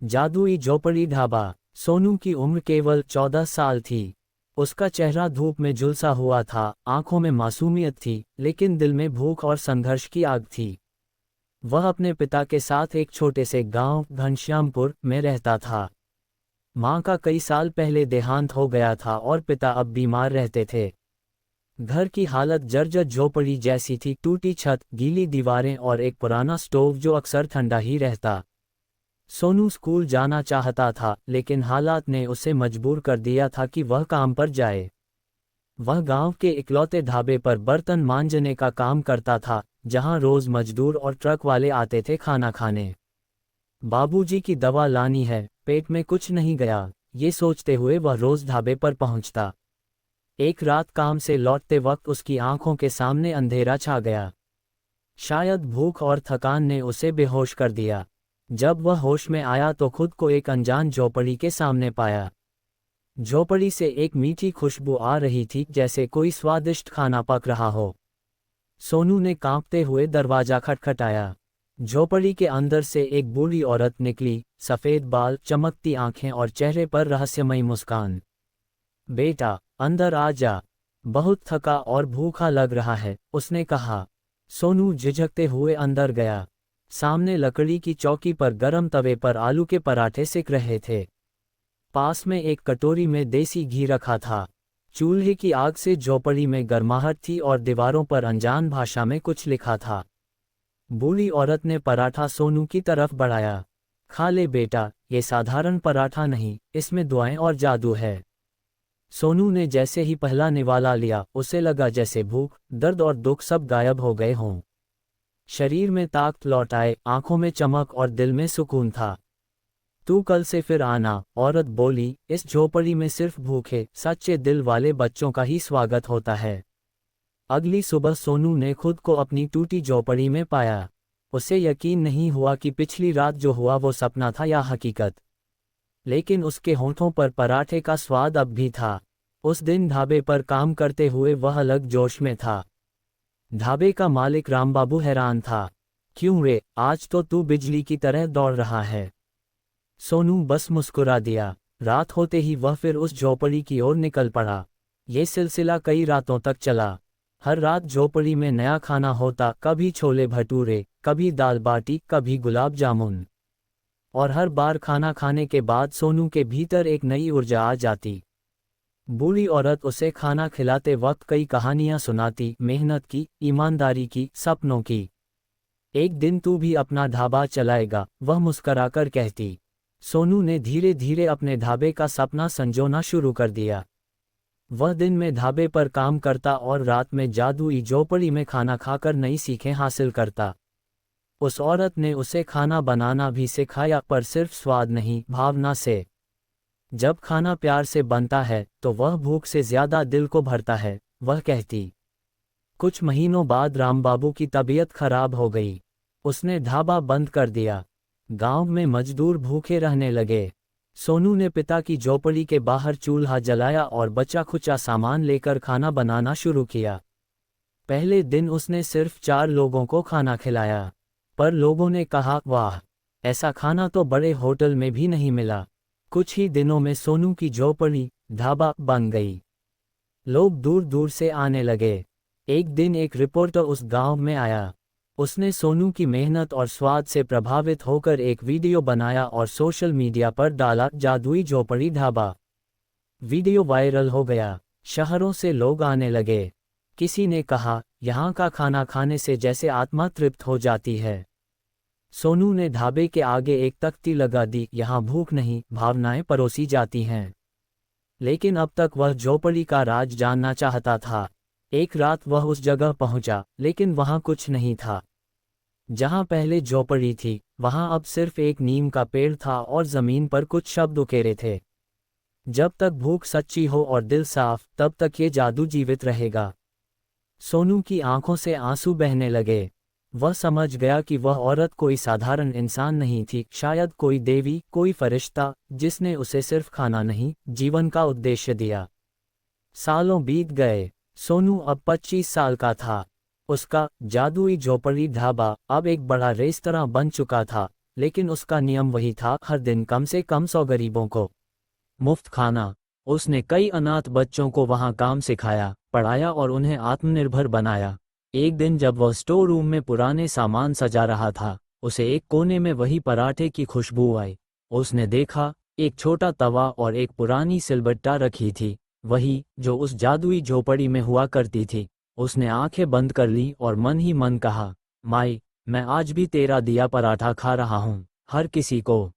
जादुई झोपड़ी ढाबा। सोनू की उम्र केवल 14 साल थी। उसका चेहरा धूप में झुलसा हुआ था, आंखों में मासूमियत थी, लेकिन दिल में भूख और संघर्ष की आग थी। वह अपने पिता के साथ एक छोटे से गांव घनश्यामपुर में रहता था। मां का कई साल पहले देहांत हो गया था और पिता अब बीमार रहते थे। घर की हालत जर्जर झोपड़ी जैसी थी, टूटी छत, गीली दीवारें और एक पुराना स्टोव जो अक्सर ठंडा ही रहता। सोनू स्कूल जाना चाहता था, लेकिन हालात ने उसे मजबूर कर दिया था कि वह काम पर जाए। वह गांव के इकलौते ढाबे पर बर्तन मांजने का काम करता था, जहां रोज मजदूर और ट्रक वाले आते थे खाना खाने। बाबूजी की दवा लानी है, पेट में कुछ नहीं गया, ये सोचते हुए वह रोज ढाबे पर पहुंचता। एक रात काम से लौटते वक्त उसकी आंखों के सामने अंधेरा छा गया। शायद भूख और थकान ने उसे बेहोश कर दिया। जब वह होश में आया तो खुद को एक अनजान झोपड़ी के सामने पाया। झोपड़ी से एक मीठी खुशबू आ रही थी, जैसे कोई स्वादिष्ट खाना पक रहा हो। सोनू ने कांपते हुए दरवाजा खटखटाया। झोपड़ी के अंदर से एक बूढ़ी औरत निकली, सफेद बाल, चमकती आंखें और चेहरे पर रहस्यमयी मुस्कान। बेटा, अंदर आ जा, बहुत थका और भूखा लग रहा है, उसने कहा। सोनू झिझकते हुए अंदर गया। सामने लकड़ी की चौकी पर गरम तवे पर आलू के पराठे सिक रहे थे। पास में एक कटोरी में देसी घी रखा था। चूल्हे की आग से झोपड़ी में गर्माहट थी और दीवारों पर अनजान भाषा में कुछ लिखा था। बूढ़ी औरत ने पराठा सोनू की तरफ बढ़ाया। खा ले बेटा, ये साधारण पराठा नहीं, इसमें दुआएं और जादू है। सोनू ने जैसे ही पहला निवाला लिया, उसे लगा जैसे भूख, दर्द और दुख सब गायब हो गए हों। शरीर में ताकत लौट आए, आंखों में चमक और दिल में सुकून था। तू कल से फिर आना, औरत बोली, इस झोपड़ी में सिर्फ भूखे, सच्चे दिल वाले बच्चों का ही स्वागत होता है। अगली सुबह सोनू ने खुद को अपनी टूटी झोपड़ी में पाया। उसे यकीन नहीं हुआ कि पिछली रात जो हुआ वो सपना था या हकीकत। लेकिन उसके होंठों पर पराठे का स्वाद अब भी था। उस दिन ढाबे पर काम करते हुए वह अलग जोश में था। ढाबे का मालिक रामबाबू हैरान था। क्यों रे, आज तो तू बिजली की तरह दौड़ रहा है। सोनू बस मुस्कुरा दिया। रात होते ही वह फिर उस झोपड़ी की ओर निकल पड़ा। ये सिलसिला कई रातों तक चला। हर रात झोपड़ी में नया खाना होता, कभी छोले भटूरे, कभी दाल बाटी, कभी गुलाब जामुन। और हर बार खाना खाने के बाद सोनू के भीतर एक नई ऊर्जा आ जाती। बूढ़ी औरत उसे खाना खिलाते वक्त कई कहानियां सुनाती, मेहनत की, ईमानदारी की, सपनों की। एक दिन तू भी अपना ढाबा चलाएगा, वह मुस्कराकर कहती। सोनू ने धीरे धीरे अपने ढाबे का सपना संजोना शुरू कर दिया। वह दिन में ढाबे पर काम करता और रात में जादुई झोपड़ी में खाना खाकर नई सीखें हासिल करता। उस औरत ने उसे खाना बनाना भी सिखाया, पर सिर्फ स्वाद नहीं, भावना से। जब खाना प्यार से बनता है तो वह भूख से ज्यादा दिल को भरता है, वह कहती। कुछ महीनों बाद रामबाबू की तबीयत खराब हो गई। उसने ढाबा बंद कर दिया। गांव में मजदूर भूखे रहने लगे। सोनू ने पिता की झोपड़ी के बाहर चूल्हा जलाया और बचा खुचा सामान लेकर खाना बनाना शुरू किया। पहले दिन उसने सिर्फ 4 लोगों को खाना खिलाया, पर लोगों ने कहा, वाह, ऐसा खाना तो बड़े होटल में भी नहीं मिला। कुछ ही दिनों में सोनू की झोपड़ी ढाबा बन गई। लोग दूर दूर से आने लगे। एक दिन एक रिपोर्टर उस गांव में आया। उसने सोनू की मेहनत और स्वाद से प्रभावित होकर एक वीडियो बनाया और सोशल मीडिया पर डाला, जादुई झोपड़ी ढाबा। वीडियो वायरल हो गया। शहरों से लोग आने लगे। किसी ने कहा, यहाँ का खाना खाने से जैसे आत्मा तृप्त हो जाती है। सोनू ने ढाबे के आगे एक तख्ती लगा दी, यहाँ भूख नहीं, भावनाएं परोसी जाती हैं। लेकिन अब तक वह झोपड़ी का राज जानना चाहता था। एक रात वह उस जगह पहुंचा, लेकिन वहां कुछ नहीं था। जहां पहले झोपड़ी थी, वहां अब सिर्फ एक नीम का पेड़ था और जमीन पर कुछ शब्द उकेरे थे। जब तक भूख सच्ची हो और दिल साफ, तब तक ये जादू जीवित रहेगा। सोनू की आंखों से आंसू बहने लगे। वह समझ गया कि वह औरत कोई साधारण इंसान नहीं थी, शायद कोई देवी, कोई फरिश्ता, जिसने उसे सिर्फ खाना नहीं, जीवन का उद्देश्य दिया। सालों बीत गए। सोनू अब 25 साल का था। उसका जादुई झोपड़ी ढाबा अब एक बड़ा रेस्तरां बन चुका था, लेकिन उसका नियम वही था, हर दिन कम से कम 100 गरीबों को मुफ्त खाना। उसने कई अनाथ बच्चों को वहां काम सिखाया, पढ़ाया और उन्हें आत्मनिर्भर बनाया। एक दिन जब वह स्टोर रूम में पुराने सामान सजा रहा था, उसे एक कोने में वही पराठे की खुशबू आई। उसने देखा, एक छोटा तवा और एक पुरानी सिलबट्टा रखी थी, वही जो उस जादुई झोपड़ी में हुआ करती थी। उसने आंखें बंद कर ली और मन ही मन कहा, माई, मैं आज भी तेरा दिया पराठा खा रहा हूँ। हर किसी को